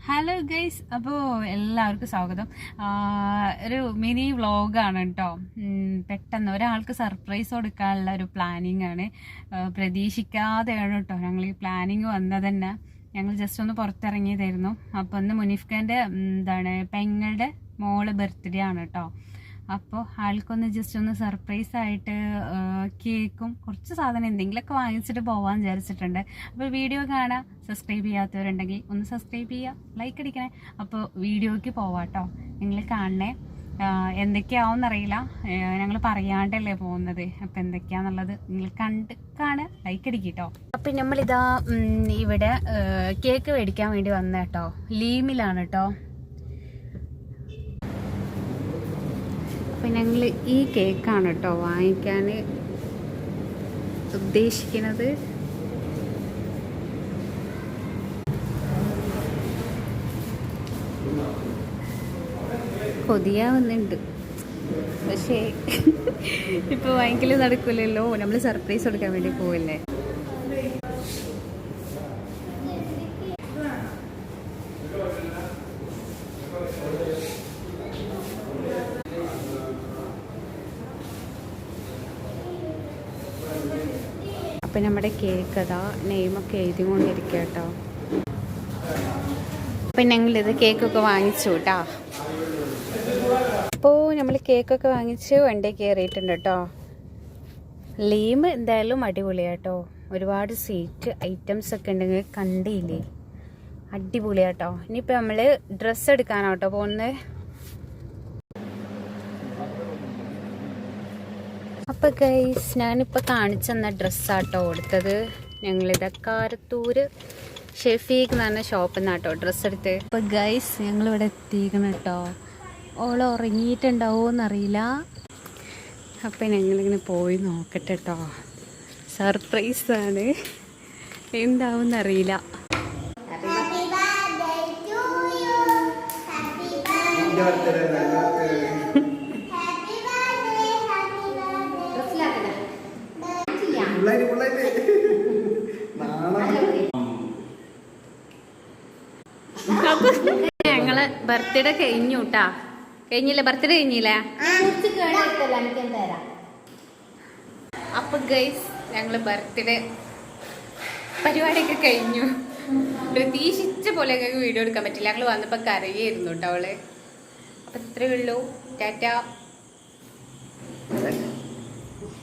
Hello guys, അപ്പോൾ എല്ലാവർക്കും സ്വാഗതം. ഒരു മിനി വ്ളോഗാണ് കേട്ടോ. പെട്ടെന്ന് ഒരാൾക്ക് സർപ്രൈസ് കൊടുക്കാനുള്ള ഒരു പ്ലാനിങ് ആണ്. പ്രതീക്ഷിക്കാതെയാണ് കേട്ടോ ഞങ്ങൾ ഈ പ്ലാനിങ് വന്നത് തന്നെ. ഞങ്ങൾ ജസ്റ്റ് ഒന്ന് പുറത്തിറങ്ങിയതായിരുന്നു. അപ്പോൾ ഒന്ന് മുനീഫ്ഖാൻ്റെ പെങ്ങളുടെ മോള് ബർത്ത്ഡേ ആണ് കേട്ടോ. അപ്പോൾ ആൾക്കൊന്ന് ജസ്റ്റ് ഒന്ന് സർപ്രൈസ് ആയിട്ട് കേക്കും കുറച്ച് സാധനം എന്തെങ്കിലുമൊക്കെ വാങ്ങിച്ചിട്ട് പോകാൻ വിചാരിച്ചിട്ടുണ്ട്. അപ്പോൾ വീഡിയോ കാണാം. സബ്സ്ക്രൈബ് ചെയ്യാത്തവരുണ്ടെങ്കിൽ ഒന്ന് സബ്സ്ക്രൈബ് ചെയ്യുക, ലൈക്ക് അടിക്കണേ. അപ്പോൾ വീഡിയോയ്ക്ക് പോവാട്ടോ, നിങ്ങൾ കാണണേ. എന്തൊക്കെയാവുമെന്നറിയില്ല, ഞങ്ങൾ പറയാണ്ടല്ലേ പോകുന്നത്. അപ്പോൾ എന്തൊക്കെയാണെന്നുള്ളത് നിങ്ങൾ കാണുക, ലൈക്ക് അടിക്കട്ടോ. അപ്പം നമ്മളിതാ ഇവിടെ കേക്ക് മേടിക്കാൻ വേണ്ടി വന്ന കേട്ടോ. ലീമിലാണ് കേട്ടോ. അപ്പം ഞങ്ങൾ ഈ കേക്കാണ് കേട്ടോ വാങ്ങിക്കാൻ ഉദ്ദേശിക്കുന്നത്. കൊതിയാവുന്നുണ്ട്, പക്ഷേ ഇപ്പോൾ വാങ്ങിക്കൽ നടക്കില്ലല്ലോ. നമ്മൾ സർപ്രൈസ് കൊടുക്കാൻ വേണ്ടി പോവില്ലേ. അപ്പം നമ്മുടെ കേക്ക് അതാ നെയിമൊക്കെ എഴുതിക്കൊണ്ടിരിക്കുക കേട്ടോ. അപ്പം ഞങ്ങളിത് കേക്കൊക്കെ വാങ്ങിച്ചു കേട്ടോ. അപ്പോൾ നമ്മൾ കേക്കൊക്കെ വാങ്ങിച്ച് വണ്ടി കയറിയിട്ടുണ്ട് കേട്ടോ. ലീം എന്തായാലും അടിപൊളിയാട്ടോ. ഒരുപാട് സ്വീറ്റ് ഐറ്റംസ് ഒക്കെ ഉണ്ടെങ്കിൽ കണ്ടില്ലേ, അടിപൊളിയാട്ടോ. ഇനിയിപ്പോൾ നമ്മൾ ഡ്രസ്സ് എടുക്കാനാട്ടോ പോകുന്നത്. അപ്പോൾ ഗൈസ്, ഞാനിപ്പോൾ കാണിച്ചു തന്ന ഡ്രസ്സാട്ടോ എടുത്തത്. ഞങ്ങളിത് കാരത്തൂർ ഷെഫീഖ് എന്ന് പറഞ്ഞ ഷോപ്പിൽ നിന്നാട്ടോ ഡ്രസ്സ് എടുത്ത്. അപ്പോൾ ഗൈസ്, ഞങ്ങളിവിടെ എത്തിക്കണം കേട്ടോ. ഓൾ ഉറങ്ങിയിട്ടുണ്ടാവുമെന്നറിയില്ല. അപ്പം ഞങ്ങളിങ്ങനെ പോയി നോക്കട്ടെ കേട്ടോ. സർപ്രൈസാണ്, എന്താവുമെന്നറിയില്ല. ഞങ്ങള് ബർത്ത്ഡേ കഴിഞ്ഞു കേട്ടാ. കഴിഞ്ഞില്ലേ? ബർത്ത്ഡേ കഴിഞ്ഞില്ലേ? അപ്പൊ ഗൈസ്, ഞങ്ങള് ബർത്ത്ഡേ പരിപാടിയൊക്കെ കഴിഞ്ഞു. പ്രതീക്ഷിച്ച പോലെ ഞങ്ങൾക്ക് വീഡിയോ എടുക്കാൻ പറ്റില്ല. ഞങ്ങൾ വന്നപ്പോ കരയായിരുന്നു കേട്ടോ അവള്. അപ്പൊ ഇത്രയേ ഉള്ളൂ. ടാറ്റ.